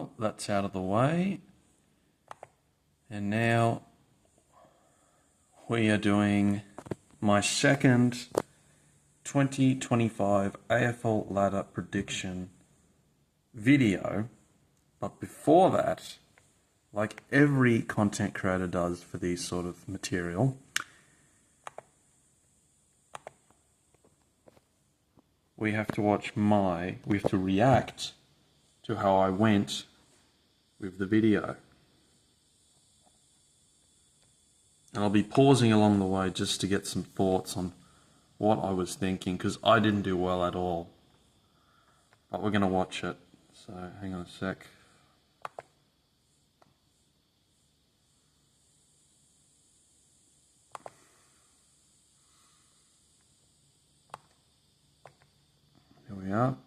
Well, that's out of the way. And now we are doing my second 2025 AFL ladder prediction video. But before that, like every content creator does for these sort of material, we have to react to how I went with the video. And I'll be pausing along the way just to get some thoughts on what I was thinking, because I didn't do well at all. But we're going to watch it, so hang on a sec. Here we are.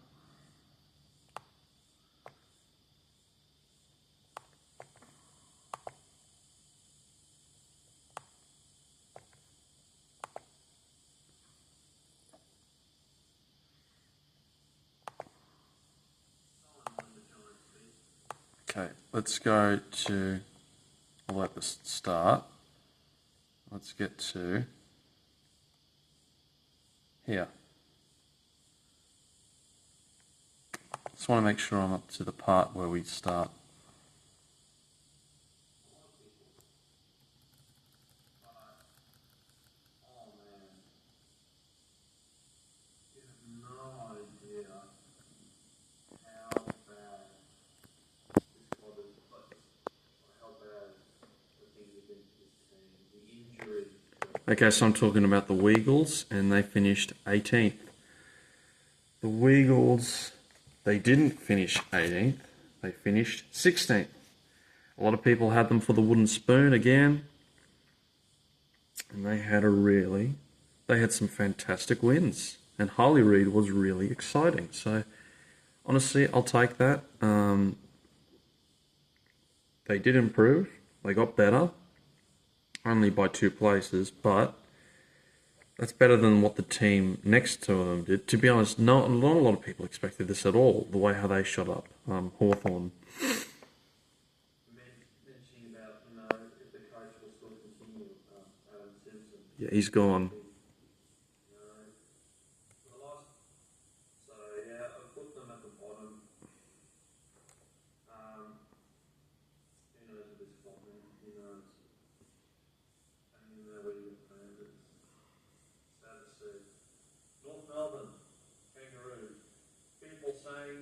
Okay, let's go to, I'll let this start. Let's get to here. Just want to make sure I'm up to the part where we start. Okay, so I'm talking about the Weagles, and they finished 18th. The Weagles, they didn't finish 18th, they finished 16th. A lot of people had them for the wooden spoon again, and they had some fantastic wins, and Harley Reid was really exciting. So, honestly, I'll take that. They did improve, they got better. Only by 2 places, but that's better than what the team next to them did. To be honest, not a lot of people expected this at all, the way how they shot up. Hawthorn. Yeah, he's gone.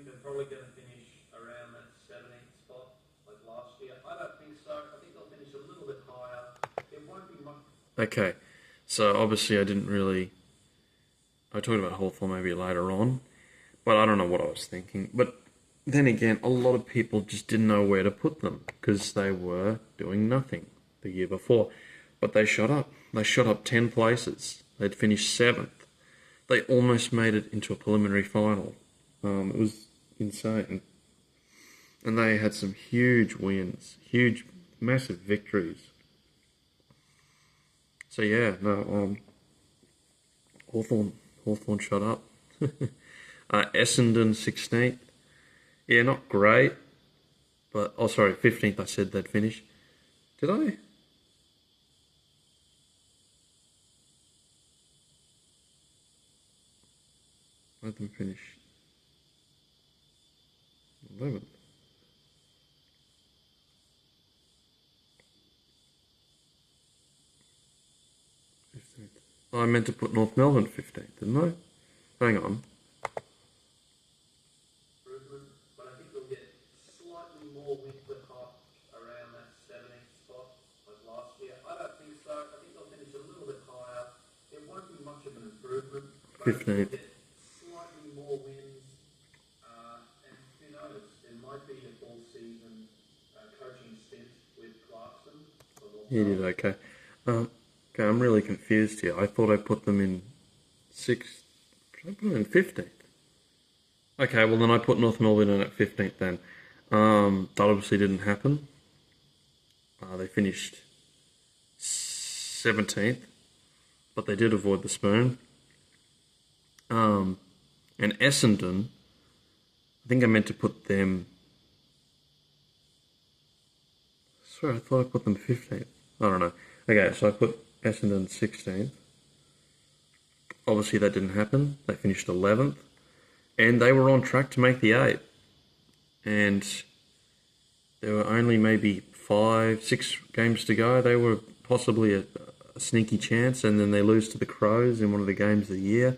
They're probably going to finish around that 17th spot like last year. I don't think so. I think they'll finish a little bit higher. It won't be much. Okay, so obviously I talked about Hawthorn maybe later on, but I don't know what I was thinking. But then again, a lot of people just didn't know where to put them because they were doing nothing the year before. But they shot up. They shot up 10 places. They'd finished 7th. They almost made it into a preliminary final. It was insane. And they had some huge wins, massive victories. So yeah, no, Hawthorn shot up. Essendon 16th. Yeah, not great. But, 15th I said they'd finish. Did I? Let them finish 11th. Oh, I meant to put North Melbourne 15th, didn't I? Hang on. But I think they'll get slightly more wins with half around that 17th spot like last year. I don't think so. I think they'll finish a little bit higher. It won't be much of an improvement. 15th. Slightly more wins, and who knows, there might be a full season coaching stint with Clarkson. He did okay. Okay, I'm really confused here. I thought I put them in 6th. Should I put them in 15th? Okay, well then I put North Melbourne in at 15th then. That obviously didn't happen. They finished 17th, but they did avoid the spoon. And Essendon, I think I meant to put them Sorry, I thought I put them 15th. I don't know. Okay, so I put Essendon 16th. Obviously, that didn't happen. They finished 11th. And they were on track to make the 8. And there were only maybe 5, 6 games to go. They were possibly a sneaky chance, and then they lose to the Crows in one of the games of the year.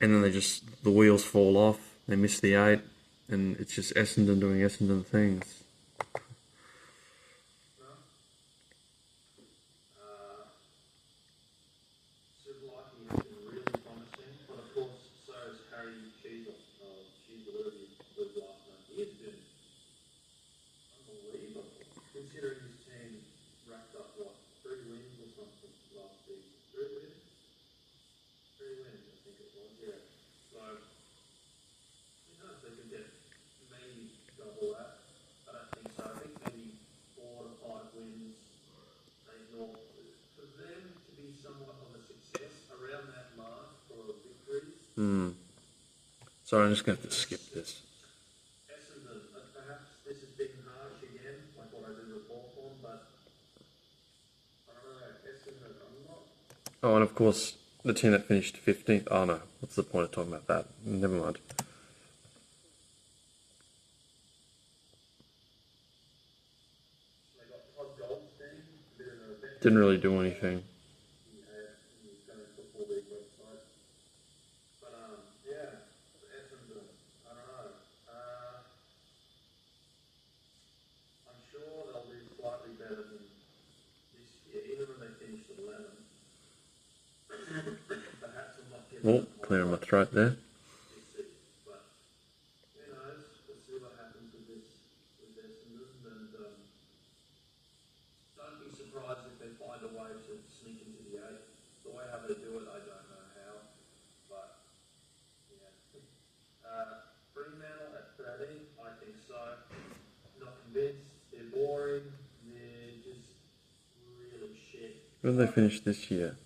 And then the wheels fall off. They miss the 8. And it's just Essendon doing Essendon things. Sublaki has been really promising, but of course, so has Harry Cheezel. Cheezel, whatever was last night. He has been unbelievable, considering his team racked up, 3 wins or something last season. 3 wins? 3 wins, I think it was, yeah. So, who knows, they could get maybe double that. I don't think so. I think maybe 4 to 5 wins. For them to be somewhat of a success around that mark for victories. Sorry, I'm just going to have to skip this. Essendon, perhaps this has been harsh again, like what I did with Hawthorn, but I don't know, Essendon, I'm not. Oh, and of course, the team that finished 15th. Oh no, what's the point of talking about that? Never mind. They got Todd Goldstein, a bit of a veteran. Didn't really do anything. He's going to Football League website. But, yeah, Essendon, I don't know. I'm sure they'll do slightly better than this year, even when they finished 11th. Perhaps I'm not giving Oh, clearing my throat there. this season, but who knows? We'll see what happens with Essendon, and don't be surprised if they find a way to sneak into the 8. The way how they do it, I don't know how, but yeah. Fremantle at 13, I think so. Not convinced. They're boring. They're just really shit. Where did they finish this year?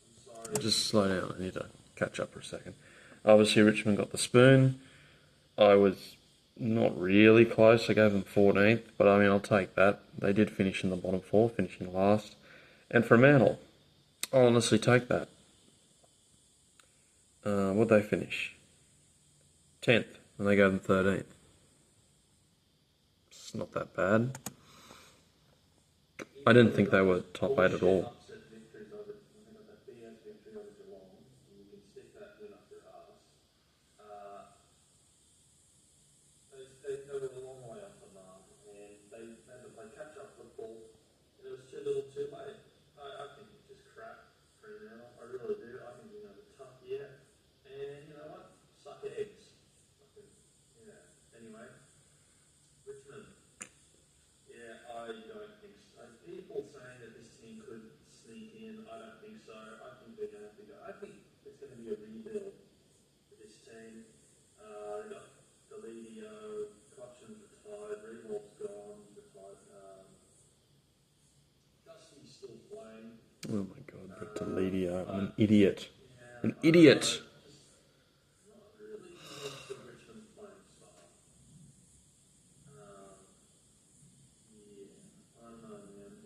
I'm sorry. Just slow down. I need to catch up for a second. Obviously, Richmond got the spoon. I was not really close. I gave them 14th, but I mean, I'll take that. They did finish in the bottom 4, finishing last. And Fremantle, I'll honestly take that. What'd they finish? 10th, and they gave them 13th. It's not that bad. I didn't think they were top 8 at all. Upset victories over, I think that BS victory over Geelong, and you can stick that win up your arse. They were a long way off the mark, and they had to play catch-up football, and it was too little too late. I think it's just crap, Fremantle. I really do. I think we're going to have a tough year. And you know what? Suck eggs. Yeah. Anyway, Richmond. Yeah, I don't think so. People saying that this team could sneak in, I don't think so. I think they're going to have to go. I think it's going to be a rebuild for this team. They've got Deledio, Cotchin's retired, Rewald's gone, retired. Dusty's still playing. Oh my god, but Deledio, I'm an idiot. An idiot! Not really convinced of Richmond's playing style. Yeah, I don't know, man.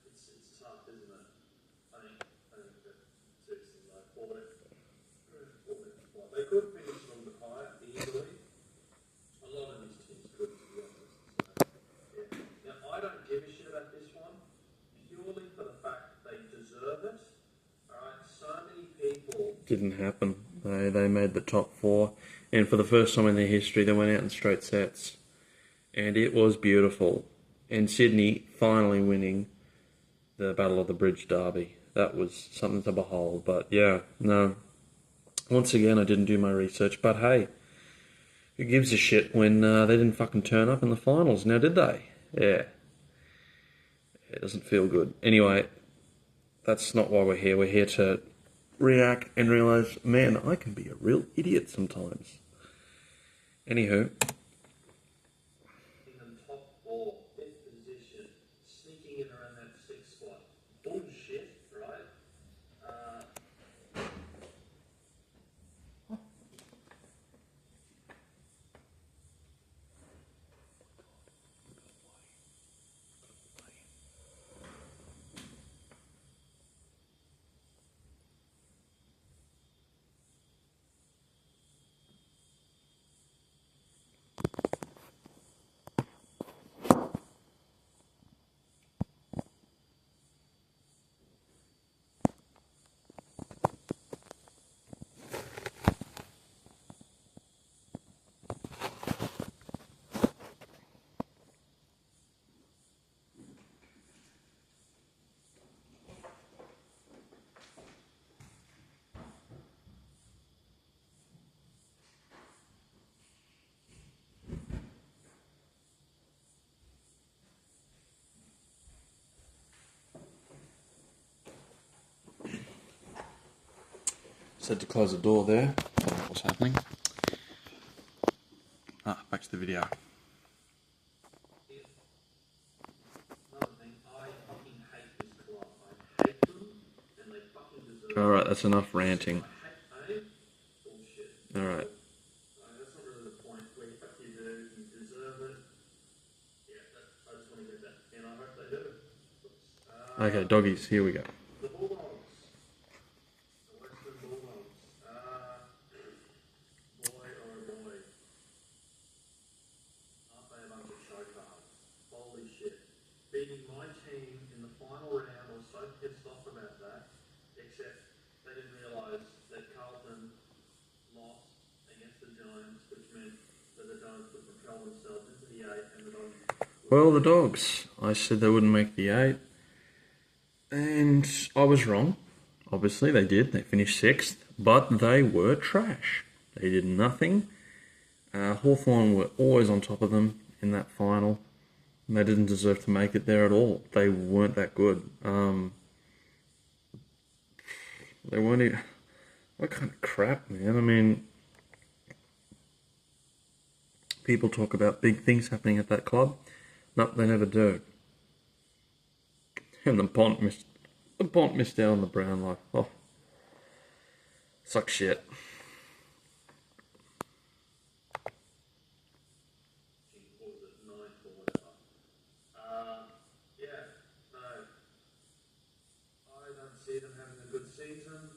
It's tough, isn't it? I think that suits them like 40. They could finish a little bit higher easily. A lot of these teams could, to be honest. So, yeah. Now, I don't give a shit about this one purely for the fact that they deserve it. Alright, so many people. Didn't happen. They made the top 4, and for the first time in their history, they went out in straight sets. And it was beautiful. And Sydney finally winning the Battle of the Bridge Derby. That was something to behold. But yeah, no. Once again, I didn't do my research. But hey, who gives a shit when they didn't fucking turn up in the finals? Now, did they? Yeah. It doesn't feel good. Anyway, that's not why we're here. We're here to react and realise, man, I can be a real idiot sometimes. Anywho. In the top 4, 5th position, sneaking in around that 6th spot. Bullshit, right? Said to close the door there. I don't know what's happening. Back to the video. Another thing, I fucking hate this club. I hate them, and they fucking deserve Alright, that's enough ranting. I hate bullshit. Alright. That's not really the point. Where you do, you deserve it. Yeah, I just want to get that, and I hope they do. Okay, doggies, here we go. The Bulldogs. The Western Bulldogs. Boy oh boy. Aren't they a bunch of show-cards? Holy shit. Beating my team in the final round, I was so pissed off about that. Except they didn't realise that Carlton lost against the Giants, which meant that the Giants would propel themselves into the 8 and the Dogs. Well, the Dogs. I said they wouldn't make the 8. And I was wrong. Obviously, they did. They finished 6th. But they were trash. They did nothing. Hawthorn were always on top of them in that final. And they didn't deserve to make it there at all. They weren't that good. They weren't even... What kind of crap, man? I mean... People talk about big things happening at that club. No, they never do. And the Bont missed out on the Brownlow. Oh, sucks shit. What was it, 9th or whatever. Yeah, no. I don't see them having a good season.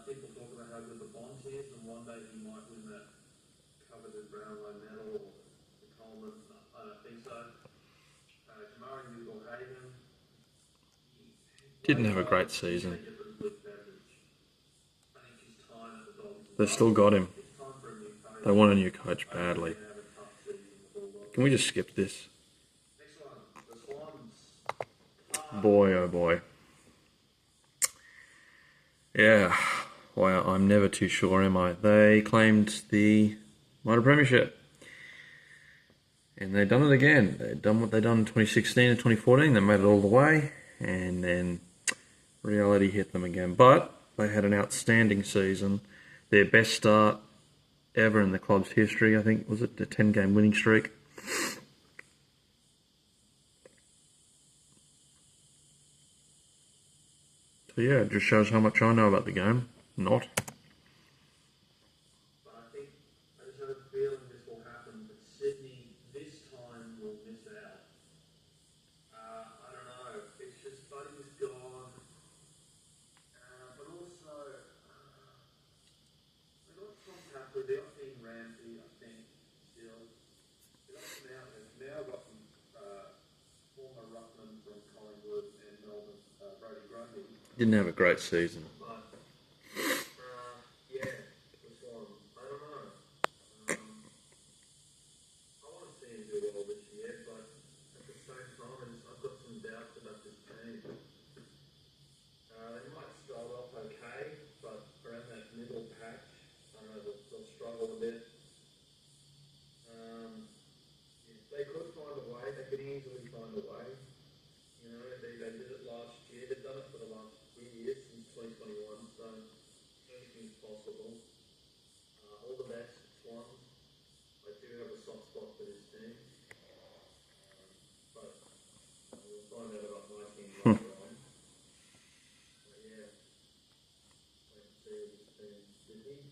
People talk about how good the Bont is, and one day he might win that coveted Brownlow medal or the Coleman. No, I don't think so. Kamari Newell-Haven. Didn't have a great season. They still got him. They want a new coach badly. Can we just skip this? Boy, oh boy. Yeah, well, I'm never too sure, am I? They claimed the minor premiership. And they've done it again. They've done what they done in 2016 and 2014. They made it all the way. And then reality hit them again. But they had an outstanding season. Their best start ever in the club's history, I think. Was it the 10-game winning streak? So yeah, it just shows how much I know about the game. Not. But I think, I just have a feeling this will happen, but Sydney this time will miss out. I don't know, it's just Buddy's gone. But also, they got Tom Capper, they got Dean Ramsey, I think, still. They've now got former ruckman from Collingwood and Melbourne, Brody Grundy. Didn't have a great season. But, yeah, this one, I don't know. I want to see him do well this year, but at the same time, I've got some doubts about this team. They might start off okay, but around that middle patch, I don't know, they'll struggle a bit. They could find a way, they could easily find a way. You know, they did it last year, they've done it for the last few years, since 2021, so anything's possible. All the best, Swans. I do have a soft spot for this team. But we'll find out about my team later on. But yeah, let's see what this team.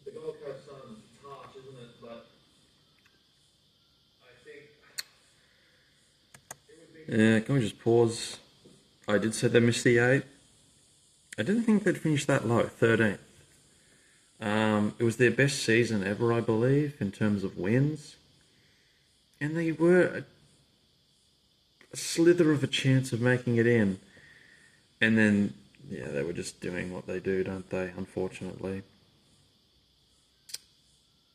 The Gold Coast Suns, it's harsh, isn't it? But I think it would be. Yeah, can we just pause? I did say they missed the 8. I didn't think they'd finish that low, 13th. It was their best season ever, I believe, in terms of wins. And they were a slither of a chance of making it in. And then, yeah, they were just doing what they do, don't they, unfortunately.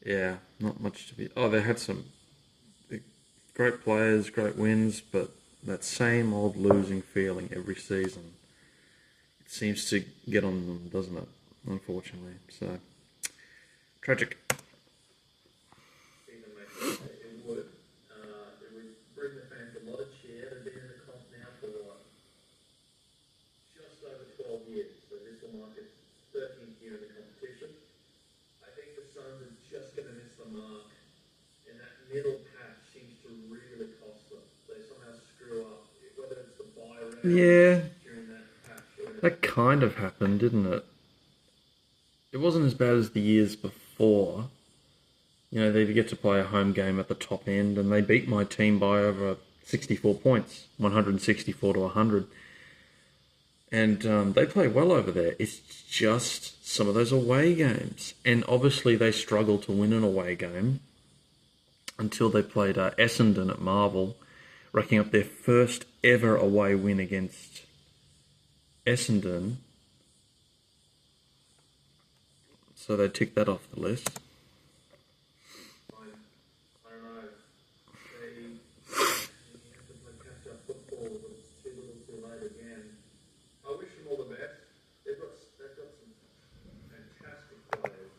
Yeah, not much to be... Oh, they had some great players, great wins, but that same old losing feeling every season. It seems to get on them, doesn't it? Unfortunately. So, tragic. It would. It would bring the fans a lot of cheer. They've been in the comp now for just over 12 years. So this will mark its 13th year in the competition. Yeah, during that patch where that kind of happened, didn't it? It wasn't as bad as the years before. You know, they get to play a home game at the top end, and they beat my team by over 64 points, 164 to 100. And they play well over there. It's just some of those away games. And obviously they struggle to win an away game until they played Essendon at Marvel, racking up their first ever away win against Essendon. So they ticked that off the list. I don't know. They have to play catch-up football, but it's too little too late again. I wish them all the best. They've got some fantastic players.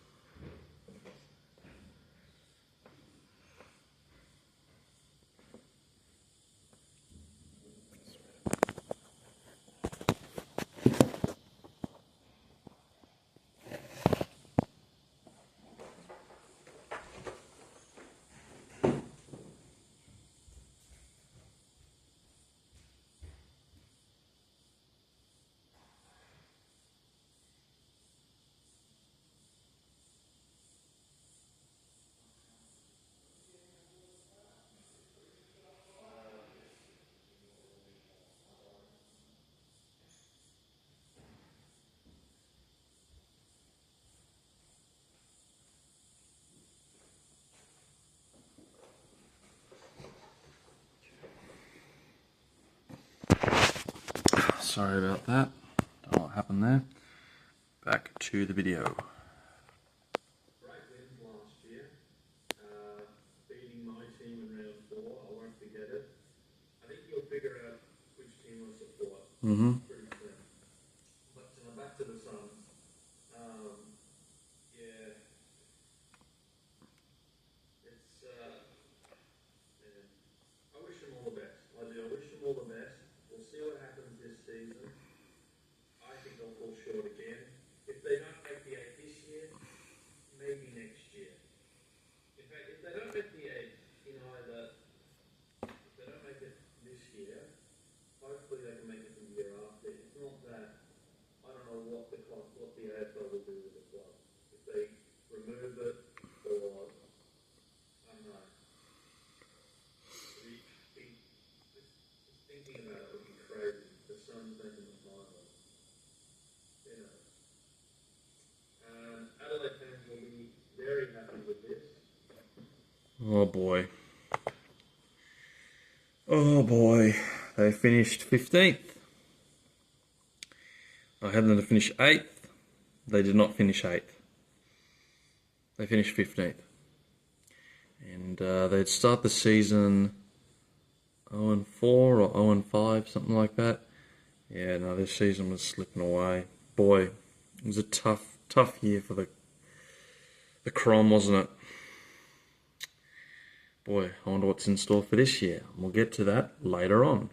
Sorry about that. Don't know what happened there. Back to the video. Great wins last year. Beating my team in round 4. I won't forget it. I think you'll figure out which team I support pretty soon. But back to the Suns. Yeah, it's man, I wish them all the best. I do. I wish them all the best. We'll see what happens this season. I think they'll fall short again. If they don't make the 8 this year, maybe next year. In fact, if they don't make the 8 in either, if they don't make it this year, hopefully they can make it the year after. If not that, I don't know what the AFL will do with the club. If they remove it or I don't know. Just thinking about it would be crazy. The Suns making the final. You know. Adelaide fans will be very happy with this. Oh boy. Oh boy. They finished 15th. I had them to finish 8th. They did not finish 8th. They finished 15th. And they'd start the season 0-4 or 0-5, something like that. Yeah, no, this season was slipping away. Boy, it was a tough year for the Crom, wasn't it? Boy, I wonder what's in store for this year. We'll get to that later on.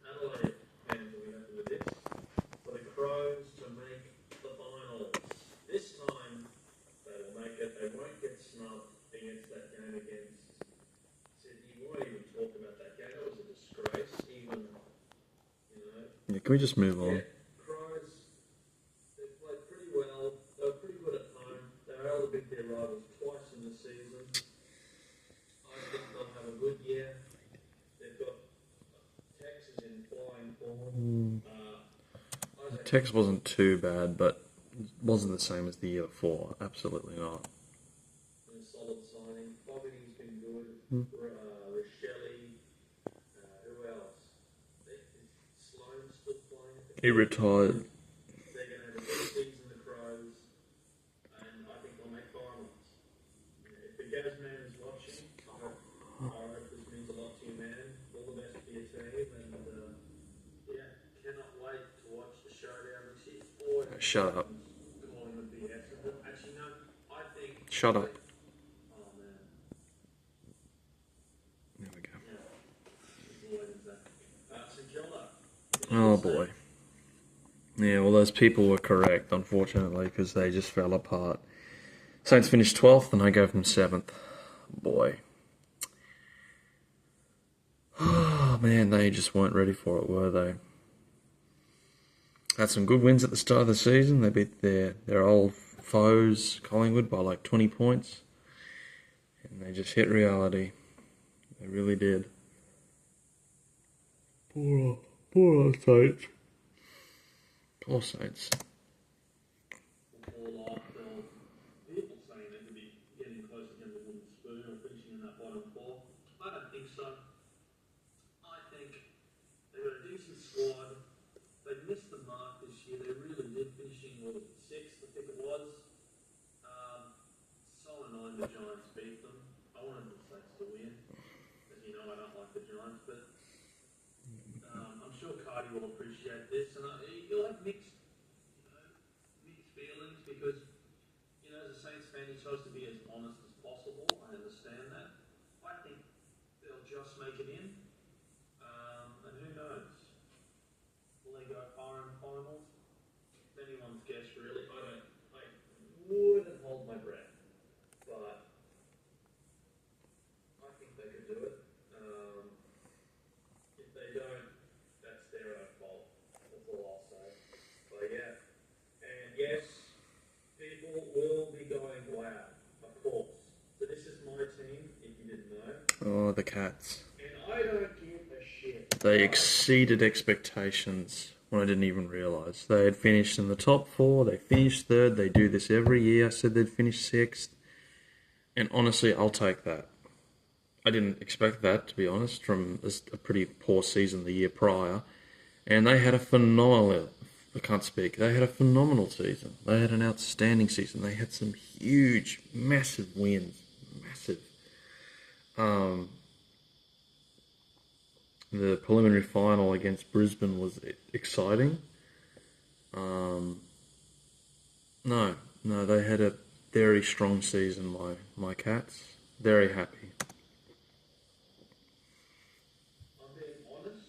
Adelaide fans will be happy with this. For the Crows to make the finals. This time they will make it. They won't get snubbed against that game against Sydney. We won't even talk about that game. That was a disgrace. Even, you know. Yeah, can we just move on? Yeah, Crows, they played pretty well. They were pretty good at home. They were able to beat their rivals twice in the season. I think they'll have a good year. They've got Texas in flying form. Tex wasn't too bad, but it wasn't the same as the year before. Absolutely not. A solid signing. Bobby's been good. Rochelle. Who else? Is Sloan still playing? He retired. They're going to have a good season, the Crows, and I think they'll make finals. If the Gaz man is watching, I hope this means a lot to you, man. All the best for your team, and yeah, cannot wait to watch the showdown this year. Shut up. Calling it the Essendon. Actually, no, I think. Shut up. Oh man. There we go. Yeah. St Kilda. Oh boy. Yeah, well, those people were correct, unfortunately, because they just fell apart. Saints finished 12th, and I gave them 7th. Boy. Oh, man, they just weren't ready for it, were they? Had some good wins at the start of the season. They beat their old foes, Collingwood, by like 20 points. And they just hit reality. They really did. Poor Saints. Poor Saints. Before life, people saying they could be getting close again to the wooden spoon or finishing in that bottom four. I don't think so. I think they've got a decent squad. They missed the mark this year. They really did, finishing, what was it, sixth, I think it was. So annoying the Giants beat them. I wanted the Saints to win. As you know, I don't like the Giants, but I'm sure Cardi will appreciate this. And you'll have mixed feelings because, as a Saints fan, you're supposed to be as honest as possible. I understand that. I think they'll just make it in. And who knows? Will they go far in finals? It's anyone's guess, really. I wouldn't hold my breath, but I think they could do it. If they don't, that's their own fault. That's all I'll say. But yeah, and yes, people will be going, wow, of course. So this is my team, if you didn't know. Oh, the Cats. And I don't give a shit. They exceeded expectations when I didn't even realise. They had finished in the top 4, they finished 3rd, they do this every year. I said they'd finish 6th. And honestly, I'll take that. I didn't expect that, to be honest, from a pretty poor season the year prior. And they had a phenomenal, I can't speak, they had a phenomenal season. They had an outstanding season. They had some huge, massive wins. Massive. The preliminary final against Brisbane was exciting. No, they had a very strong season, my Cats. Very happy. I'm being honest.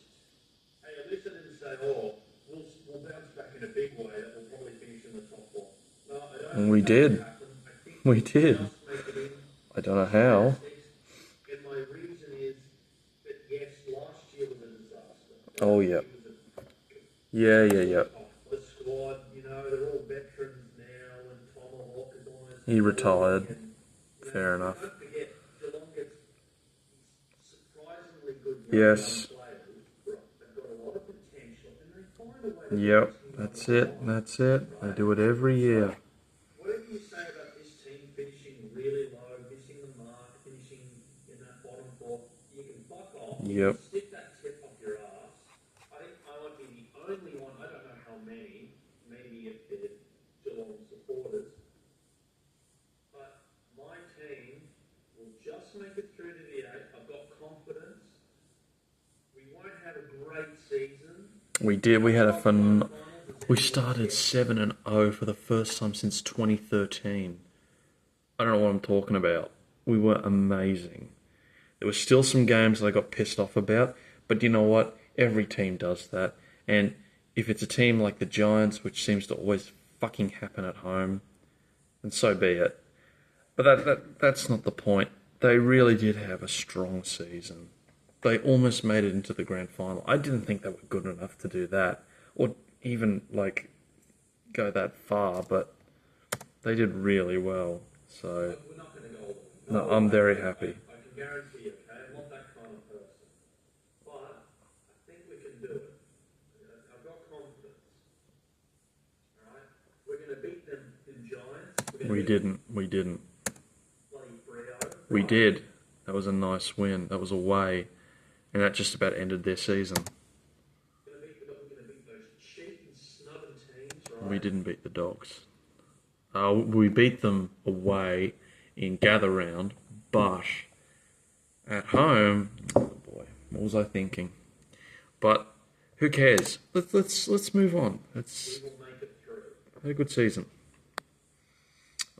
Hey, at least I didn't say, oh, we'll bounce back in a big way that will probably finish in the top 4. No, I don't And think we that did. will happen. I think We we'll did. just make it in. I don't know how. And my reason is that, yes, last year was a disaster. Oh, yeah. Yeah. The squad, they're all veterans now, and Tomahawk is almost... He retired. And, Fair enough. Don't forget, Geelong gets surprisingly good Yes. young players. They've got a lot of potential, and they find a way to... Yep. That's it. They do it every year. Whatever you say about this team finishing really low, missing the mark, finishing in that bottom 4, you can fuck off. Yep. Stick that tip up your ass. I think I might be the only one, I don't know how many, maybe if they're Geelong supporters, but my team will just make it through to the 8. I've got confidence. We won't have a great season. We did. We had we started 7-0 for the first time since 2013. I don't know what I'm talking about. We were amazing. There were still some games that I got pissed off about, but you know what? Every team does that. And if it's a team like the Giants, which seems to always fucking happen at home, then so be it. But that's not the point. They really did have a strong season. They almost made it into the grand final. I didn't think they were good enough to do that, or even go that far, but they did really well. So We're not going to go. no, I'm very happy. I can guarantee you, okay? I'm not that kind of person. But I think we can do it. I've got confidence. Alright? We're going to beat them in Giants. We didn't. Bloody Freo. We did. That was a nice win. That was away, and that just about ended their season. We're going to beat those cheap and snubbing teams, right? We didn't beat the Dogs. We beat them away in Gather Round, but at home, oh boy, what was I thinking? But who cares? Let's move on. We will make it through. Had a good season.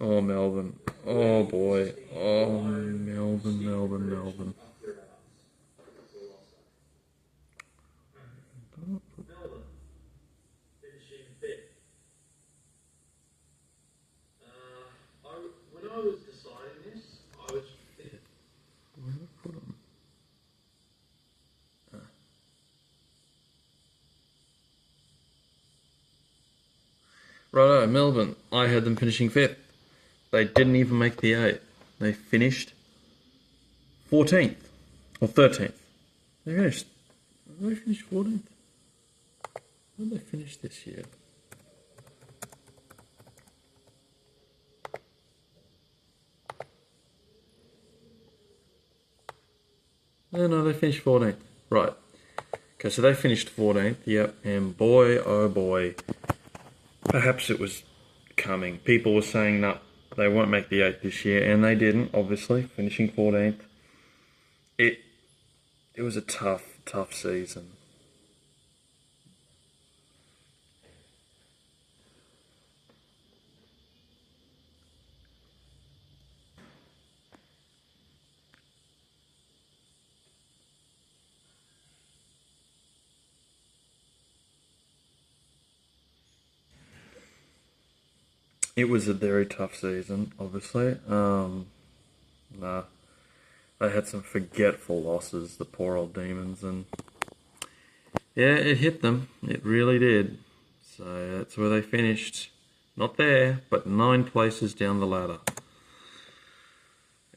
Oh, Melbourne. Oh boy. Oh, Melbourne. Up your ass. That's all I'll say. Melbourne finishing 5th Righto, Melbourne. I had them finishing 5th. They didn't even make the 8. They finished 14th or 13th. They finished 14th. Where did they finish this year? No, they finished 14th. Right. Okay, so they finished 14th. Yep. And boy, oh boy, perhaps it was coming. People were saying, no, they won't make the 8 this year, and they didn't, obviously, finishing 14th. It was a tough season. It was a very tough season, obviously. Nah, they had some forgetful losses, the poor old Demons, and yeah, it hit them. It really did. So that's where they finished. Not there, but 9 places down the ladder.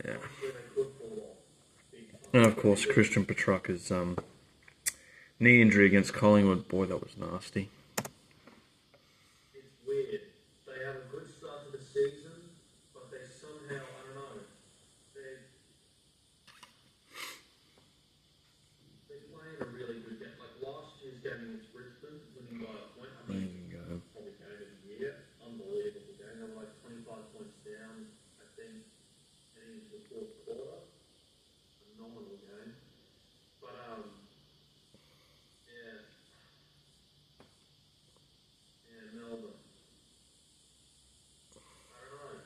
Yeah. And of course, Christian Petrarca's knee injury against Collingwood. Boy, that was nasty. It's weird. They have a good start to the season, but they somehow, I don't know, they're playing a really good game. Like last year's game against Brisbane, winning by a point. I mean, Amazing game. probably game of the year. Unbelievable game. They were like 25 points down, I think, heading into the fourth quarter. Phenomenal game. But, yeah. Yeah, Melbourne. I don't know.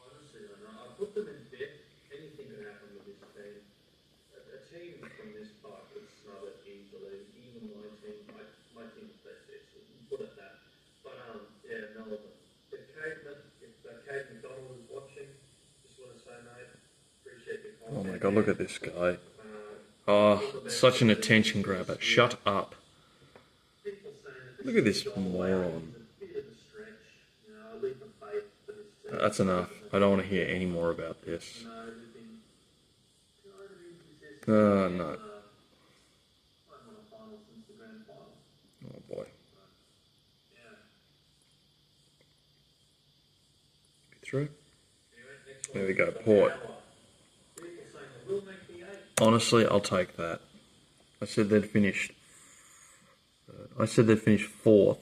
Honestly, I don't know. I put them in fifth. Anything could happen with this team. A team from this part could snub it easily. Even my team would play sixth. Put it that. But yeah, Melbourne. If Kate McDonald is watching, just want to say, mate, appreciate your Oh content. my god, look at this guy. Oh, such an attention grabber. Shut up. People saying that Look at this season moron. is a bit of a stretch. You know, I leave the faith for this team. That's enough. I don't want to hear any more about this. You know, they've been kind of inconsistent. No. I've won a final since the grand final. Oh boy. Yeah. Through? Anyway, next There one. we go. Port. People saying they will make the 8. Honestly, I'll take that. I said they'd finish. I said they'd finish 4th.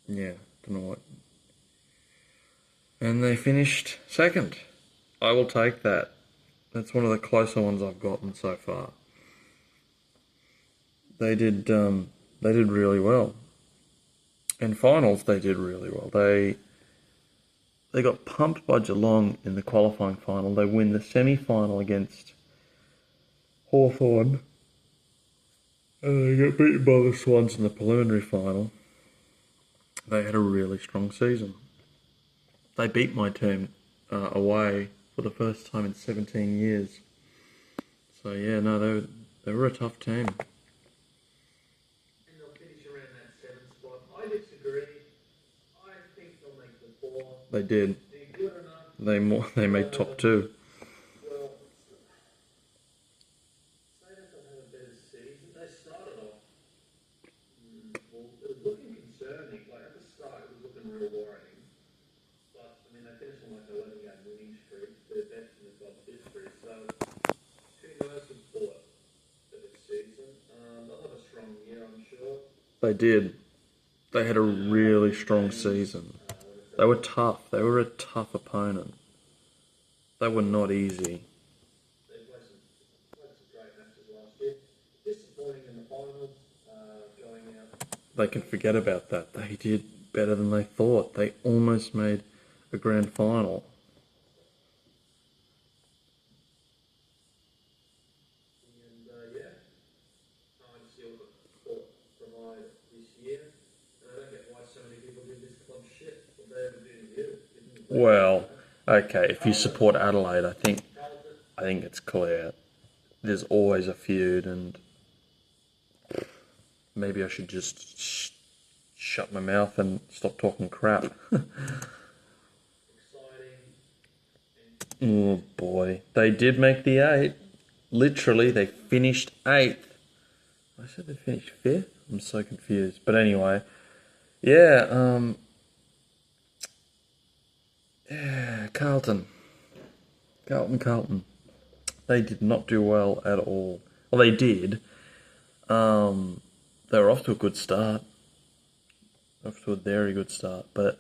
Yeah, don't know what. And they finished 2nd. I will take that. That's one of the closer ones I've gotten so far. They did really well. In finals, they did really well. They got pumped by Geelong in the qualifying final. They win the semi-final against Hawthorn. And they got beaten by the Swans in the preliminary final. They had a really strong season. They beat my team away for the first time in 17 years. So yeah, no, they were a tough team. And they'll finish around that 7th spot. I disagree. I think they'll make the 4. They did. They're good enough. They made top 2. Well, say that they'll have a better season. They started off, well, it was looking concerning. Like at the start, it was looking real worrying. But, I mean, they finished on like 11 game winning streak. They're best in the club's history. So, who knows with Port for this season? They'll have a strong year, I'm sure. They did. They had a really strong season. They were tough. They were a tough opponent. They were not easy. They played some great matches last year. Disappointing in the finals, going out. They can forget about that. They did better than they thought. They almost made a grand final. And yeah, I just see what the Port provide this year. And I don't get why so many people do this club shit. What they ever do to you? Well, okay, if you support Adelaide, I think it's clear. there's always a feud, and maybe I should just shut my mouth and stop talking crap. Oh boy, they did make the 8. Literally, they finished 8th. I said they finished 5th? I'm so confused. But anyway, yeah, yeah, Carlton. Carlton. They did not do well at all. Well, they did. They were off to a good start. Off to a very good start. But,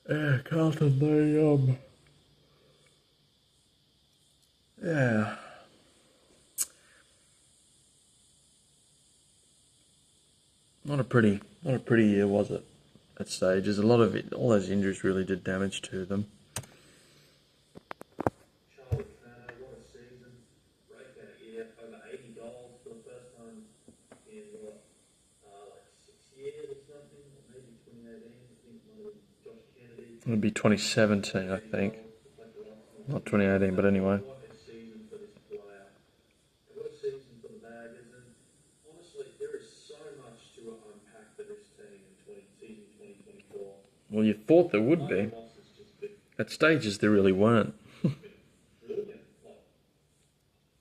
yeah, Carlton, yeah. Not a pretty year, was it? At stages, all those injuries really did damage to them. Charlie Turner, what a season. Breakout year, over 80 goals for the first time in like 6 years or something, or maybe 2018. I think one of Josh Kennedy. It'd be 2017, I think. Not 2018, but anyway. What a season for this player. And what a season for the Baggers. And honestly, there is so much to unpack for this team in season 2024. Well, you thought there would be. At stages, there really weren't. Brilliant. Like,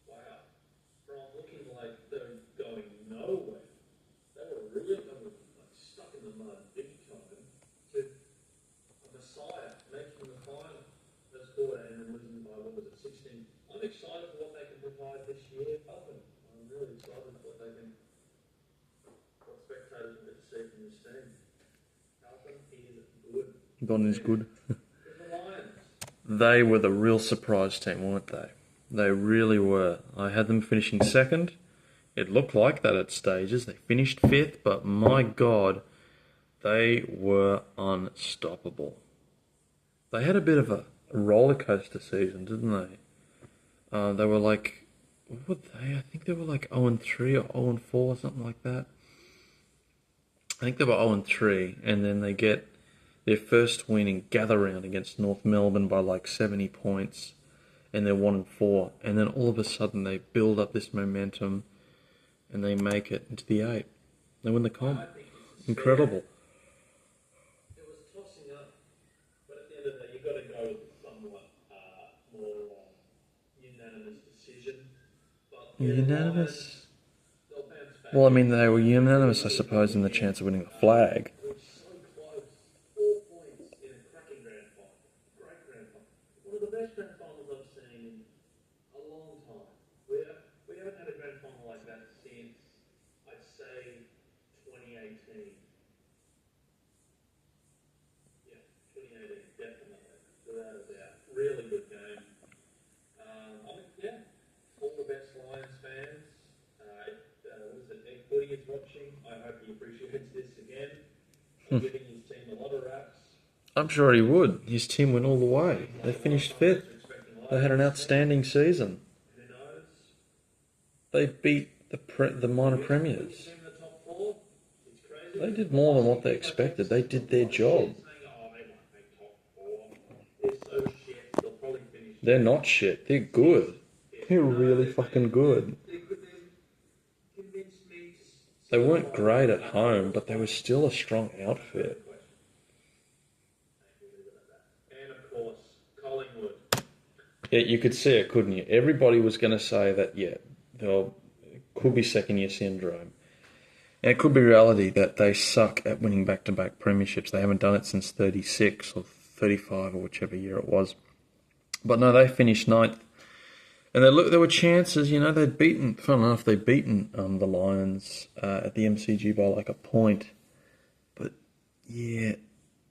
wow. From looking like they're going nowhere, they were like stuck in the mud big time, to a messiah making the final as quarter and then losing by, what was it, 16. I'm excited for what they can provide this year. I'm really excited for what spectators will get to see from this team. Carlton, he is good. Don is good. The Lions. They were the real surprise team, weren't they? They really were. I had them finishing 2nd. It looked like that at stages. They finished 5th, but my God, they were unstoppable. They had a bit of a roller coaster season, didn't they? They were like, what were they? I think they were like 0-3 or 0-4, something like that. I think they were 0-3, and then they get their first win in gather round against North Melbourne by like 70 points, and they're 1-4, and then all of a sudden they build up this momentum, and they make it into the 8. They win the comp. Incredible. It was tossing up, but at the end of the day, you've got to go with somewhat more unanimous decision. But Unanimous? They'll bounce back. Well, I mean, they were unanimous, I suppose, in the chance of winning the flag. It was so close. 4 points in a cracking grand final. Great grand final. One of the best grand finals I've seen in a long time. We haven't had a grand final like that since, I'd say, 2018. Yeah, 2018, definitely. Without a doubt. Really good game. Yeah, all the best Lions fans. Was it Ed Footy is watching? I hope he appreciates this again. I'm giving his team a lot of raps. I'm sure he would. His team went all the way. They finished 5th. They had an outstanding season. Who knows? They beat the minor premiers. In the top 4, it's crazy. They did more than what they expected. They did their job. Saying, oh, they won't make top 4. They're so shit. They'll probably finish. They're not shit. They're good. They're really fucking good. They convinced me to. They weren't great at home, but they were still a strong outfit. And of course, Collingwood. Yeah, you could see it, couldn't you? Everybody was going to say that, yeah, it could be second-year syndrome. And it could be reality that they suck at winning back-to-back premierships. They haven't done it since 36 or 35 or whichever year it was. But no, they finished 9th. And there were chances, you know, they'd beaten the Lions at the MCG by like a point. But, yeah,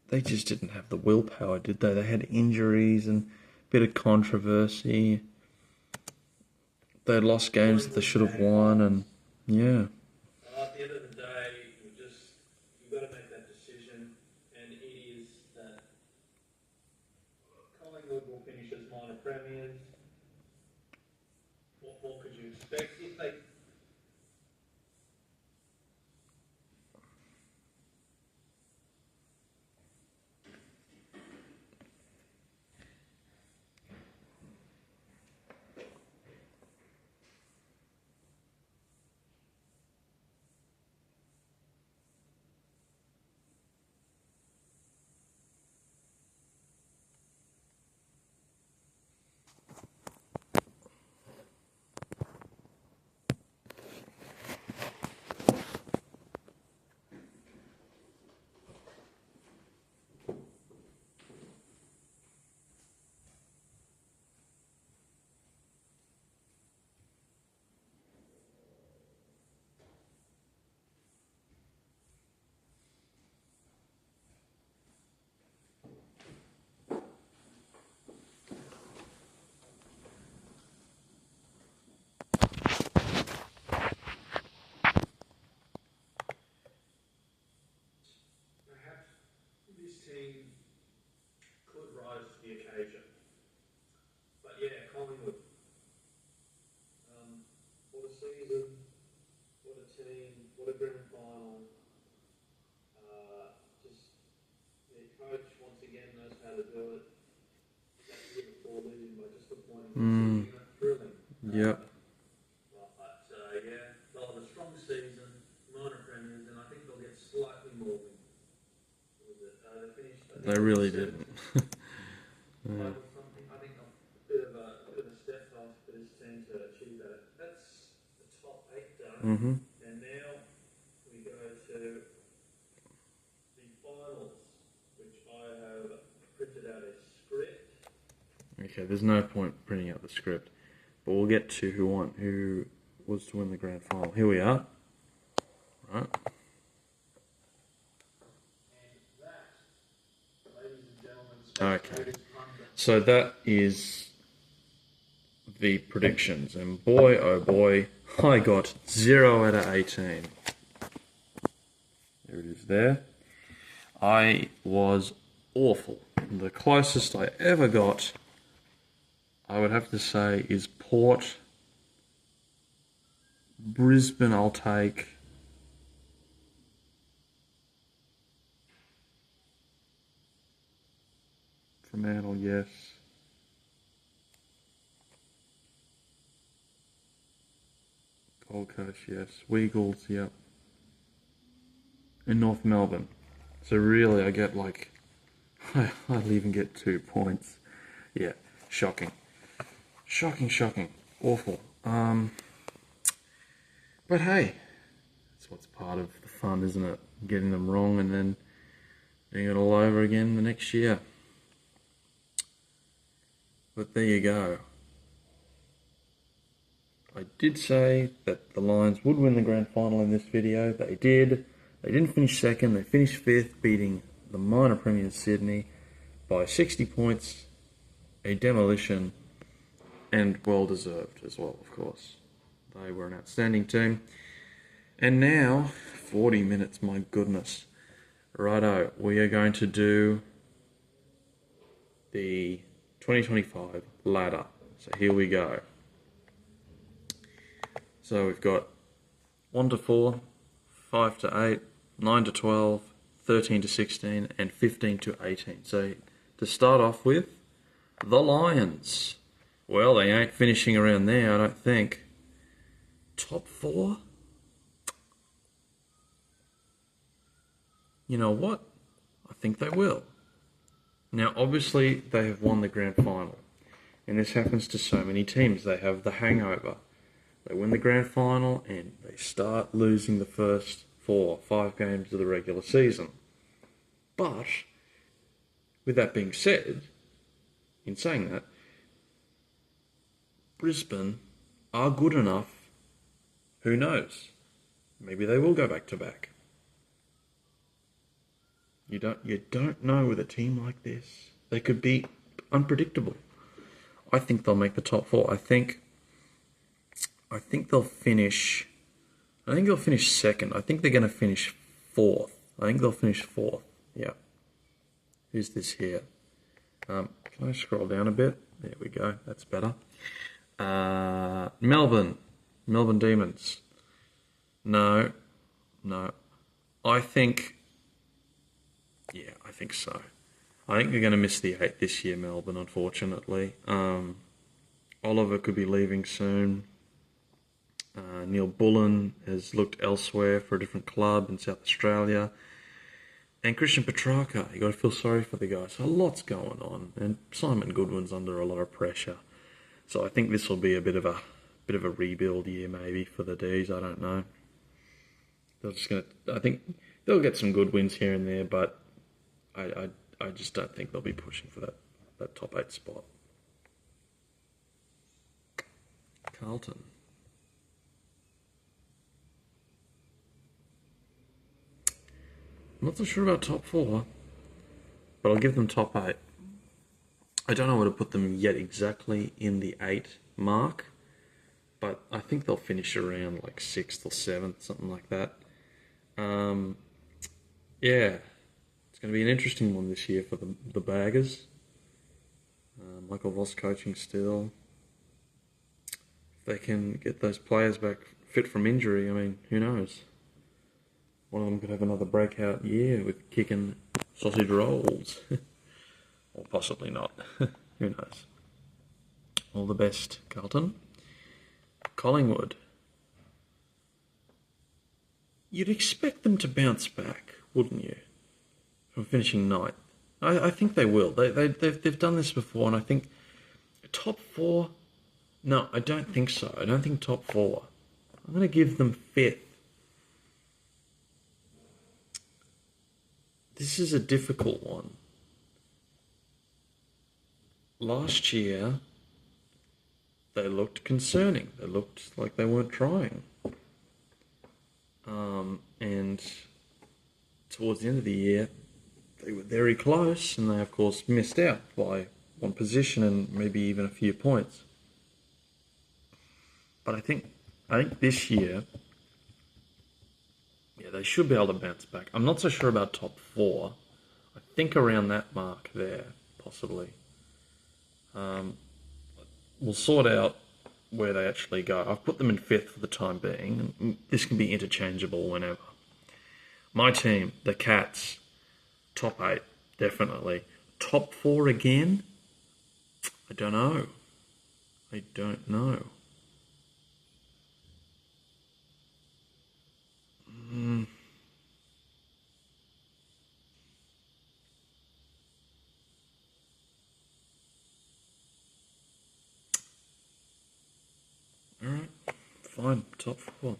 they just didn't have the willpower, did they? They had injuries and a bit of controversy. They had lost games that they should have won, and, yeah. At the end of the day, you've got to make that decision, and it is that Collingwood will finish as minor premiers. What more could you expect if they? this team could rise to the occasion. But yeah, Collingwood, what a season, what a team, what a grand final. Just their coach once again knows how to do it. That year before losing by just a point against Sydney, thrilling. Yep. Yeah, they'll have a strong season, minor premiers, and I think they'll get slightly more wins. Was it? They finished. They really didn't. Yeah. Something. I think a bit of a step off for this team to achieve that. That's the top 8 done. Mm-hmm. And now we go to the finals, which I have printed out a script. Okay, there's no point printing out the script, but we'll get to who was to win the grand final. Here we are. Right. And that, ladies and gentlemen, Okay. So that is the predictions, and boy, oh boy, I got 0 out of 18. There it is there. I was awful. The closest I ever got, I would have to say, is Port. Brisbane I'll take. Fremantle, yes. Gold Coast, yes. Weagles, yep. And North Melbourne. So really, I get like, I'll even get 2 points. Yeah, shocking. Shocking. Awful. But hey, that's what's part of the fun, isn't it? Getting them wrong and then doing it all over again the next year. But there you go. I did say that the Lions would win the grand final in this video. They did. They didn't finish second. They finished 5th, beating the minor premiers Sydney by 60 points, a demolition, and well-deserved as well, of course. They were an outstanding team. And now, 40 minutes, my goodness. Righto, we are going to do the 2025 ladder. So here we go. So we've got 1 to 4, 5 to 8, 9 to 12, 13 to 16, and 15 to 18. So to start off with, the Lions. Well, they ain't finishing around there, I don't think. Top 4? You know what? I think they will. Now, obviously, they have won the grand final. And this happens to so many teams. They have the hangover. They win the grand final and they start losing the first 4 or 5 games of the regular season. But, with that being said, in saying that, Brisbane are good enough. Who knows? Maybe they will go back to back. You don't know with a team like this. They could be unpredictable. I think they'll make the top 4. I think they'll finish. I think they'll finish second. I think they're going to finish 4th. I think they'll finish 4th. Yeah. Who's this here? Can I scroll down a bit? There we go. That's better. Melbourne Demons. No. I think so. I think they're going to miss the 8 this year, Melbourne, unfortunately. Oliver could be leaving soon. Neil Bullen has looked elsewhere for a different club in South Australia. And Christian Petrarca, you got to feel sorry for the guy. So a lot's going on. And Simon Goodwin's under a lot of pressure. So I think this will be a bit of a rebuild year maybe for the D's. I don't know. I think they'll get some good wins here and there, but I just don't think they'll be pushing for that top 8 spot. Carlton. I'm not so sure about top 4, but I'll give them top 8. I don't know where to put them yet exactly in the 8 mark, but I think they'll finish around like 6th or 7th, something like that. Yeah, It's going to be an interesting one this year for the Baggers. Michael Voss coaching still. If they can get those players back fit from injury, I mean, who knows? One of them could have another breakout year with kicking sausage rolls. Or possibly not. Who knows? All the best, Carlton. Collingwood. You'd expect them to bounce back, wouldn't you? From finishing ninth. I think they will. They've done this before, and I think top four. No, I don't think so. I don't think top four. I'm going to give them fifth. This is a difficult one. Last year, they looked concerning. They looked like they weren't trying. And towards the end of the year, they were very close, and they, of course, missed out by one position and maybe even a few points. But I think this year, yeah, they should be able to bounce back. I'm not so sure about top four. I think around that mark there, possibly. We'll sort out where they actually go. I've put them in fifth for the time being, and this can be interchangeable whenever. My team, the Cats, top 8, definitely. Top 4 again? I don't know. I don't know. Alright, fine, top 4.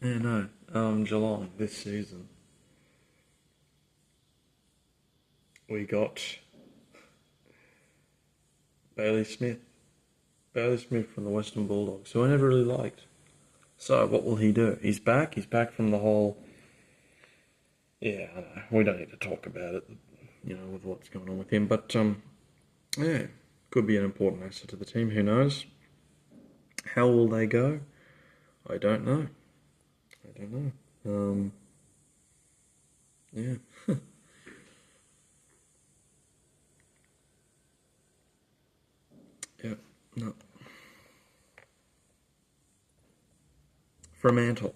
Yeah, no, Geelong this season. We got Bailey Smith. Bailey Smith from the Western Bulldogs, who I never really liked. So, what will he do? He's back. He's back from the whole... Yeah, I know. We don't need to talk about it, with what's going on with him. But, yeah, could be an important asset to the team. Who knows? How will they go? I don't know. Yeah. Yeah, no. Fremantle.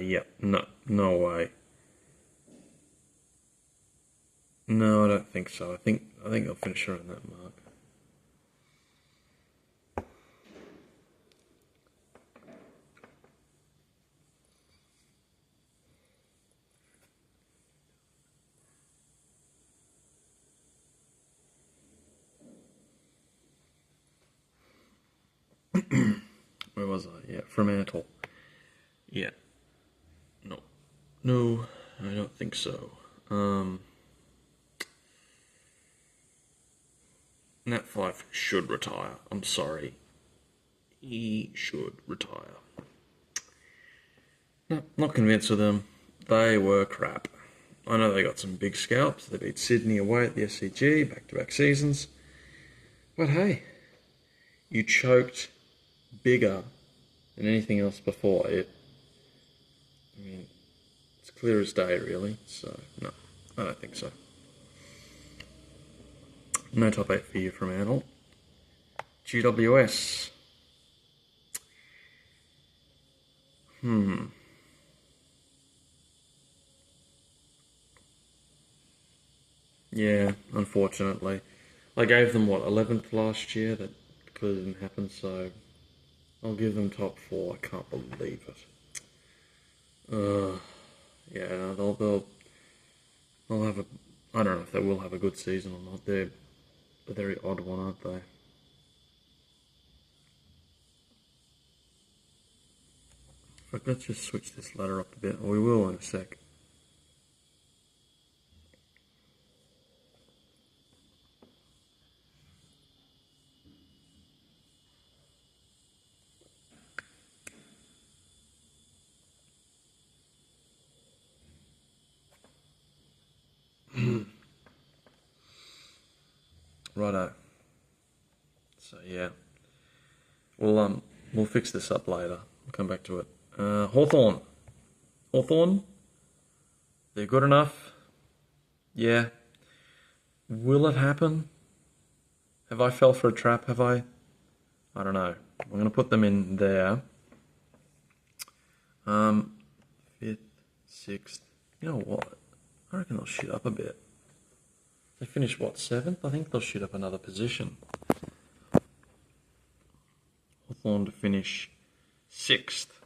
Yeah, no way. No, I don't think so. I think they'll finish around that mark. Where was I? Yeah, Fremantle. Yeah. No, I don't think so. Nat Fife should retire. I'm sorry. He should retire. No, not convinced with them. They were crap. I know they got some big scalps. They beat Sydney away at the SCG, back-to-back seasons. But hey, you choked bigger than anything else before it. I mean, it's clear as day, really. So, no, I don't think so. No top 8 for you from Antle. GWS. Yeah, unfortunately. I gave them, 11th last year? That clearly didn't happen, so I'll give them top 4. I can't believe it. Yeah, no, they'll have a... I don't know if they will have a good season or not. They're a very odd one, aren't they? But let's just switch this ladder up a bit. We will in a sec. Righto. So, yeah. We'll fix this up later. We'll come back to it. Hawthorn. Hawthorn. They're good enough. Yeah. Will it happen? Have I fell for a trap? Have I? I don't know. I'm going to put them in there. Fifth, sixth. You know what? I reckon they'll shoot up a bit. They finished what, seventh? I think they'll shoot up another position. Hawthorn to finish sixth.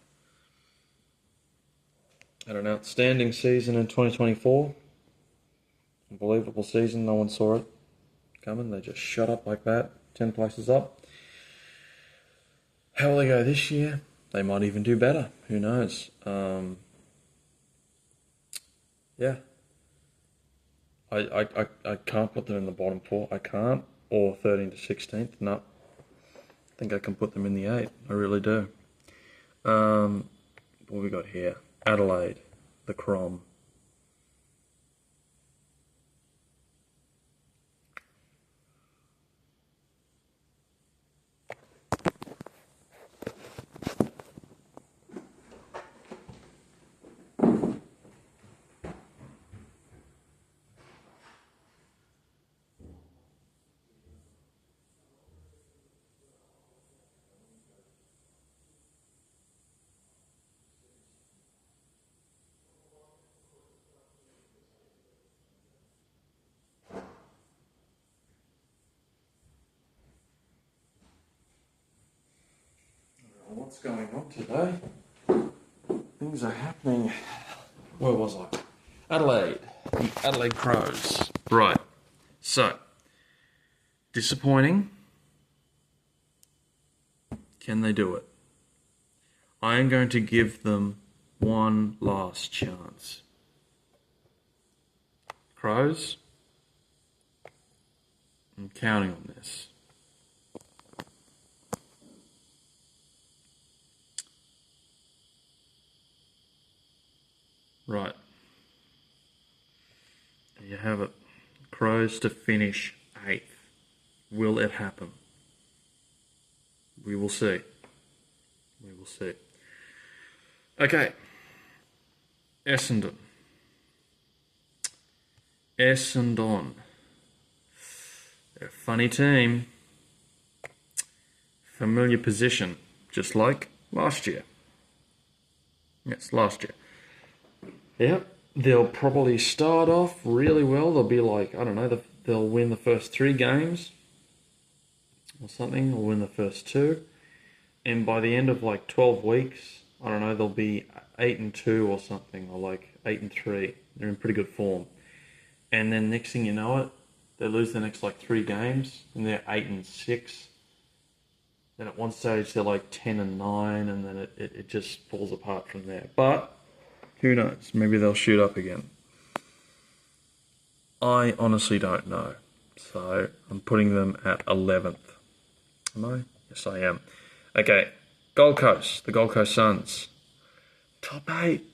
Had an outstanding season in 2024. Unbelievable season. No one saw it coming. They just shut up like that. 10 places up. How will they go this year? They might even do better. Who knows? Yeah. I can't put them in the bottom four. I can't. Or 13th to 16th. No. I think I can put them in the 8. I really do. What we got here? Adelaide. The Crom. What's going on today? Things are happening. Where was I? Adelaide. The Adelaide Crows. Right. So, disappointing. Can they do it? I am going to give them one last chance. Crows, I'm counting on this. Right. There you have it. Crows to finish 8th. Will it happen? We will see. We will see. Okay. Essendon. Essendon. They're a funny team. Familiar position, just like last year. Yes, last year. Yep, they'll probably start off really well. They'll be like, I don't know, they'll win the first 3 games or something, or win the first 2. And by the end of like 12 weeks, I don't know, they'll be 8-2 or something, or like 8-3. They're in pretty good form. And then next thing you know it, they lose the next like 3 games, and they're 8-6. Then at one stage they're like 10-9, and then it just falls apart from there. But who knows? Maybe they'll shoot up again. I honestly don't know. So I'm putting them at 11th. Am I? Yes, I am. Okay, Gold Coast, the Gold Coast Suns. Top 8?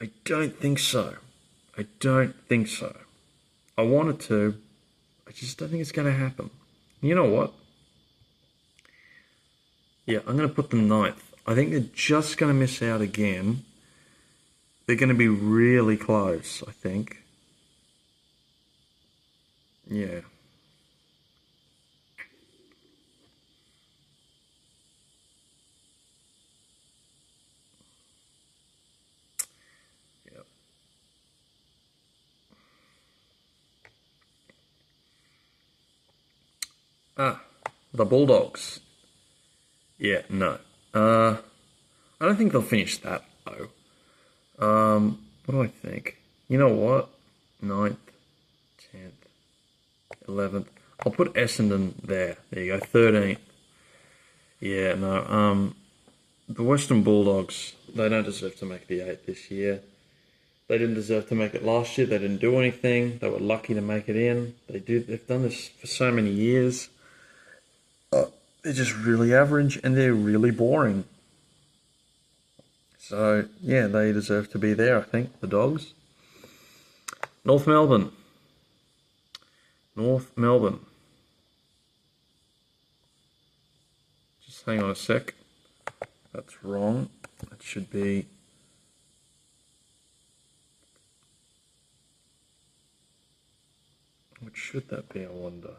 I don't think so. I don't think so. I wanted to. I just don't think it's going to happen. You know what? Yeah, I'm going to put them 9th. I think they're just going to miss out again. They're going to be really close, I think. Yeah. Yep. The Bulldogs. Yeah, no. I don't think they'll finish that, though. What do I think? You know what? 9th, 10th, 11th. I'll put Essendon there. There you go. 13th. Yeah, no. The Western Bulldogs, they don't deserve to make the 8 this year. They didn't deserve to make it last year. They didn't do anything. They were lucky to make it in. They've done this for so many years. They're just really average and they're really boring. So, yeah, they deserve to be there, I think, the Dogs. North Melbourne. North Melbourne. Just hang on a sec. That's wrong. That should be... What should that be, I wonder?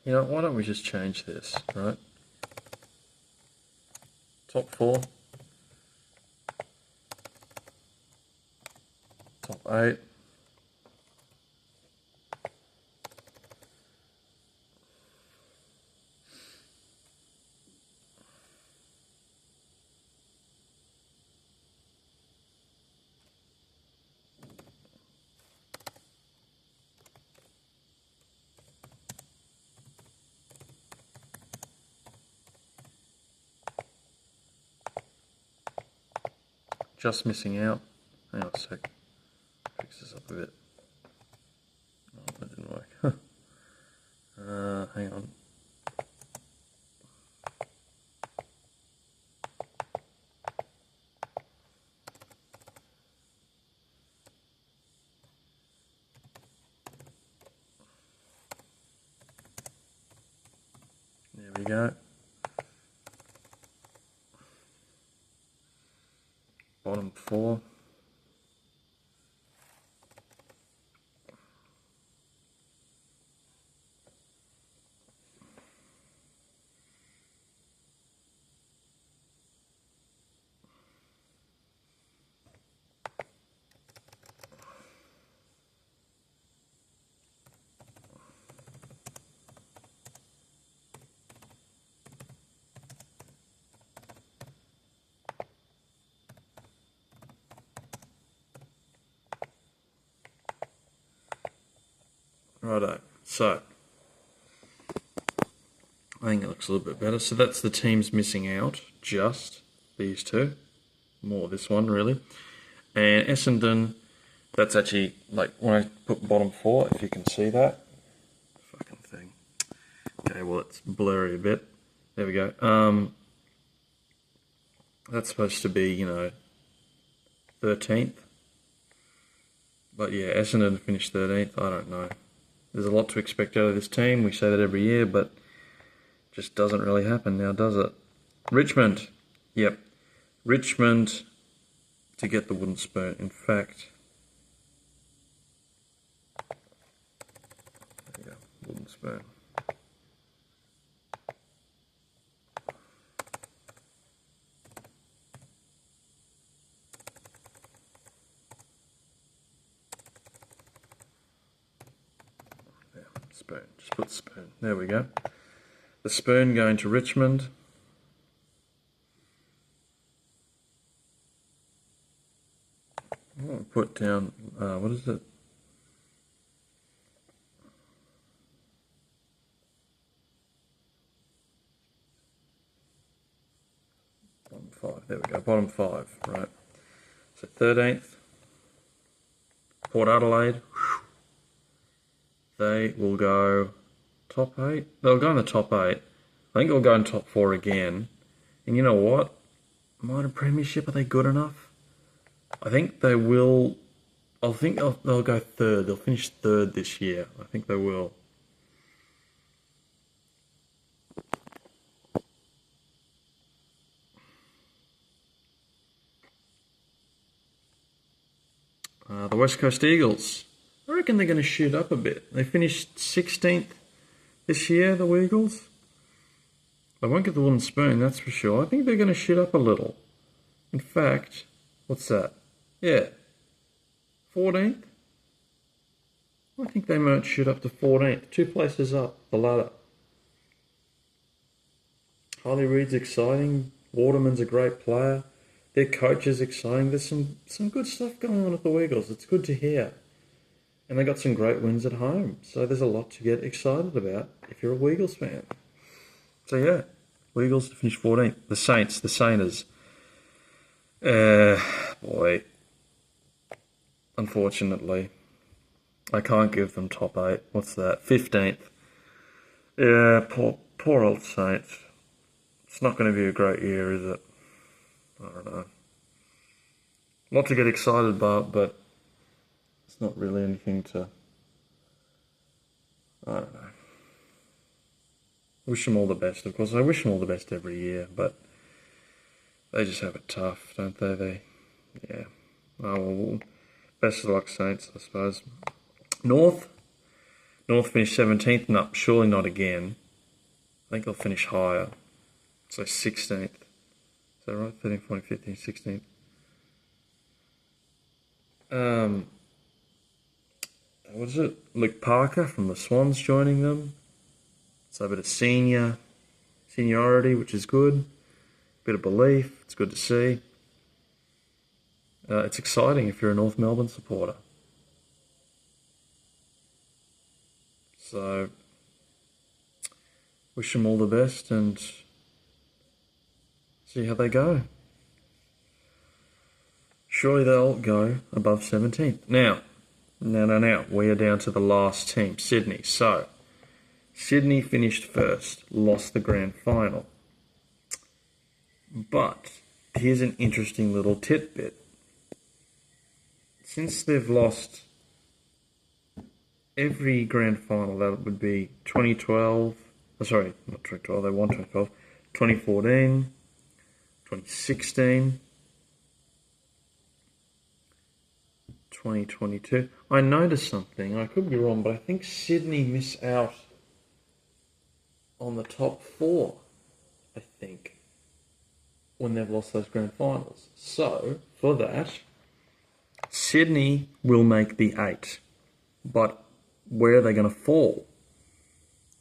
You know, why don't we just change this, right? Top 4. Top 8. Just missing out. Hang on a sec. Fix this up a bit. Oh, that didn't work. Hang on. There we go. Bottom 4. Righto. So, I think it looks a little bit better. So that's the teams missing out, just these two. More this one, really. And Essendon, that's actually, like, when I put bottom 4, if you can see that. Fucking thing. Okay, well, it's blurry a bit. There we go. That's supposed to be, 13th. But yeah, Essendon finished 13th. I don't know. There's a lot to expect out of this team. We say that every year, but just doesn't really happen now, does it? Richmond. Yep. Richmond to get the wooden spoon. In fact, there you go, wooden spoon. There, spoon. Just put spoon. There we go. The spoon going to Richmond. I'll put down, what is it? Bottom 5, there we go, bottom 5, right. So 13th, Port Adelaide, they will go top 8. They'll go in the top 8. I think they'll go in top 4 again. And you know what? Minor Premiership, are they good enough? I think they will. I think they'll go 3rd. They'll finish 3rd this year. I think they will. The West Coast Eagles. I reckon they're going to shoot up a bit. They finished 16th this year, the Eagles. They won't get the wooden spoon, that's for sure. I think they're going to shoot up a little. In fact, what's that? Yeah. 14th? I think they might shoot up to 14th. 2 places up the ladder. Harley Reid's exciting. Waterman's a great player. Their coach is exciting. There's some good stuff going on at the Eagles. It's good to hear. And they got some great wins at home. So there's a lot to get excited about if you're a Eagles fan. So yeah, Eagles to finish 14th. The Sainters. Boy. Unfortunately, I can't give them top 8. What's that? 15th. Yeah, poor old Saints. It's not going to be a great year, is it? I don't know. Not to get excited about, but it's not really anything to... I don't know. Wish them all the best, of course. I wish them all the best every year, but they just have it tough, don't they? Yeah. Oh, well, best of luck, Saints, I suppose. North finished 17th. No, surely not again. I think they'll finish higher. So 16th. Is that right? 13, 14, 15, 16th. What is it? Luke Parker from the Swans joining them. So a bit of seniority, which is good. Bit of belief. It's good to see. It's exciting if you're a North Melbourne supporter. So, wish them all the best and see how they go. Surely they'll go above 17th. Now, we are down to the last team, Sydney. So, Sydney finished first, lost the grand final. But, here's an interesting little tidbit. Since they've lost every grand final, that would be 2012, sorry, not 2012, they won 2012, 2014, 2016, 2022. I noticed something, I could be wrong, but I think Sydney miss out on the top 4, I think, when they've lost those grand finals. So, for that, Sydney will make the 8, but where are they going to fall?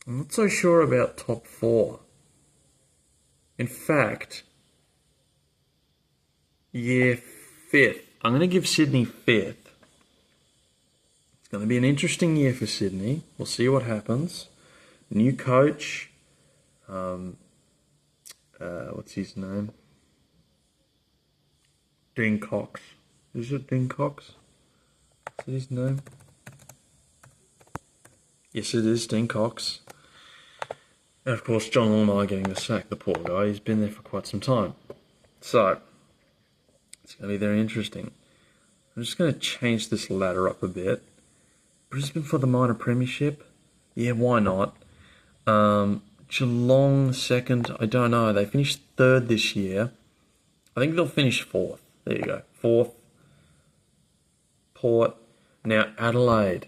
I'm not so sure about top 4. In fact, 5th. I'm going to give Sydney 5th. It's going to be an interesting year for Sydney. We'll see what happens. New coach. What's his name? Dean Cox. Is it Dean Cox? Is that his name? Yes, it is, Dean Cox. And of course, John Lormai getting the sack, the poor guy. He's been there for quite some time. So, it's going to be very interesting. I'm just going to change this ladder up a bit. Brisbane for the minor premiership? Yeah, why not? Geelong second, I don't know. They finished 3rd this year. I think they'll finish 4th. There you go. 4th. Port. Now, Adelaide.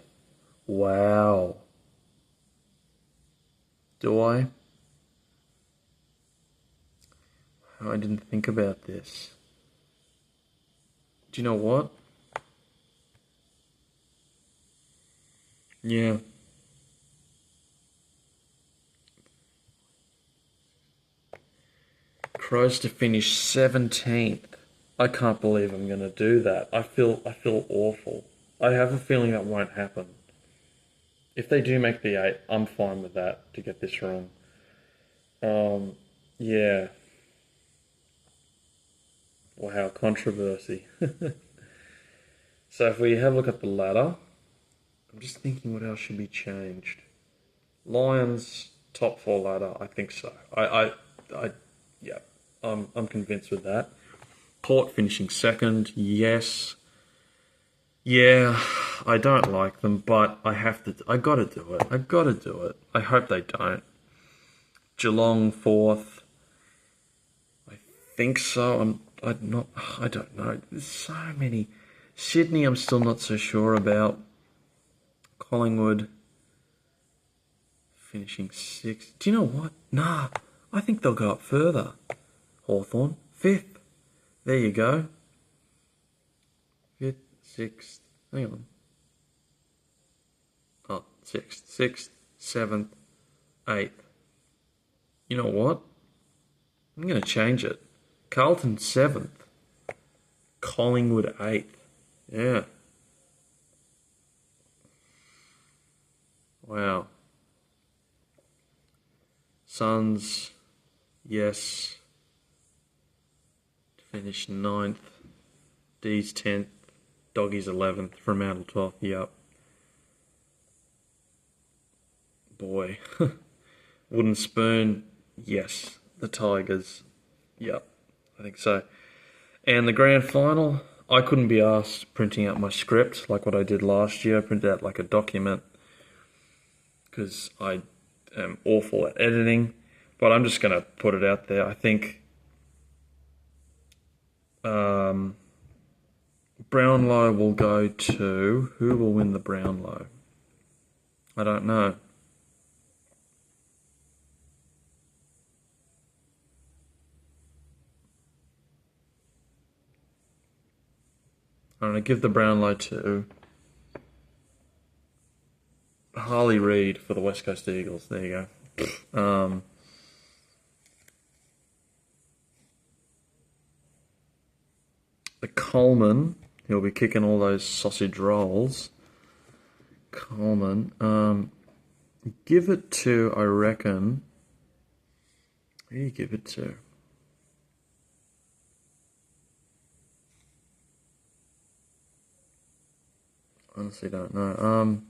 Wow. Do I? I didn't think about this. Do you know what? Yeah. Crows to finish 17th. I can't believe I'm going to do that. I feel awful. I have a feeling that won't happen. If they do make the 8, I'm fine with that, to get this wrong. Yeah. Wow, controversy. So if we have a look at the ladder, I'm just thinking what else should be changed. Lions, top 4 ladder, I think so. Yeah, I'm convinced with that. Port finishing 2nd, yes. Yeah, I don't like them, but I gotta do it. I hope they don't. Geelong 4th. I think so. I don't know. There's so many. Sydney, I'm still not so sure about. Collingwood finishing 6th. Do you know what? Nah, I think they'll go up further. Hawthorn 5th. There you go. 5th, 6th. Hang on. sixth, seventh, eighth. You know what? I'm going to change it. Carlton 7th. Collingwood 8th. Yeah. Wow. Suns, yes. Finished 9th. D's 10th. Doggies 11th. Fremantle 12th. Yep. Boy. Wooden Spoon, yes. The Tigers, yep. I think so. And the grand final, I couldn't be asked printing out my script like what I did last year. I printed out like a document because I am awful at editing. But I'm just going to put it out there. I think Brownlow will go to... Who will win the Brownlow? I don't know. I'm going to give the Brownlow to Harley Reid for the West Coast Eagles. There you go. The Coleman, he'll be kicking all those sausage rolls. Coleman, give it to, I reckon, who do you give it to? Honestly don't know.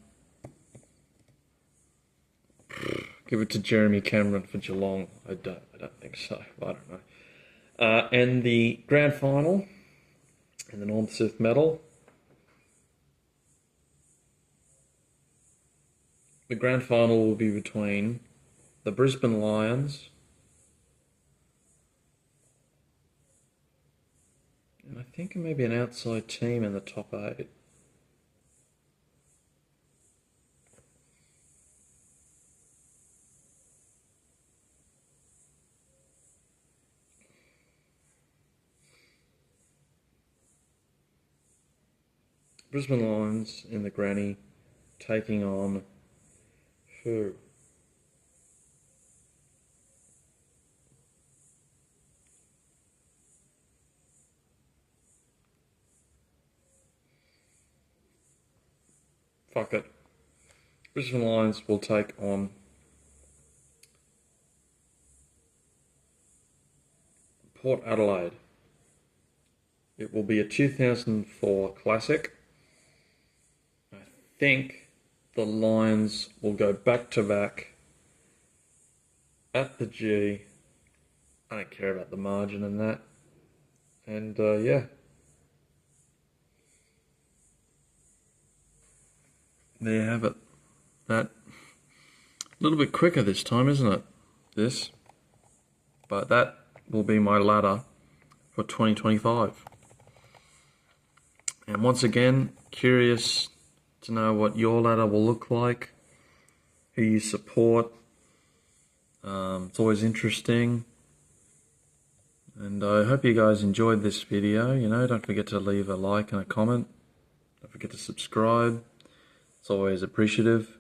Give it to Jeremy Cameron for Geelong. I don't think so. I don't know. And the grand final and the Norm-Smith medal. The grand final will be between the Brisbane Lions and I think maybe an outside team in the top 8. Brisbane Lions in the granny taking on who? Fuck it. Brisbane Lions will take on Port Adelaide. It will be a 2004 classic. I think the Lions will go back-to-back at the G. I don't care about the margin and that. And, yeah. There you have it. That, a little bit quicker this time, isn't it? This. But that will be my ladder for 2025. And once again, curious to know what your ladder will look like, who you support. It's always interesting. And I hope you guys enjoyed this video. You know, don't forget to leave a like and a comment. Don't forget to subscribe. It's always appreciative.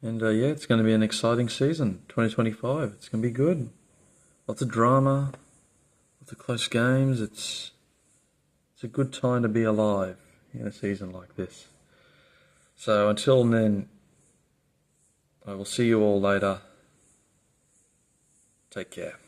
And yeah, it's going to be an exciting season, 2025. It's going to be good. Lots of drama, lots of close games. It's a good time to be alive in a season like this. So until then, I will see you all later. Take care.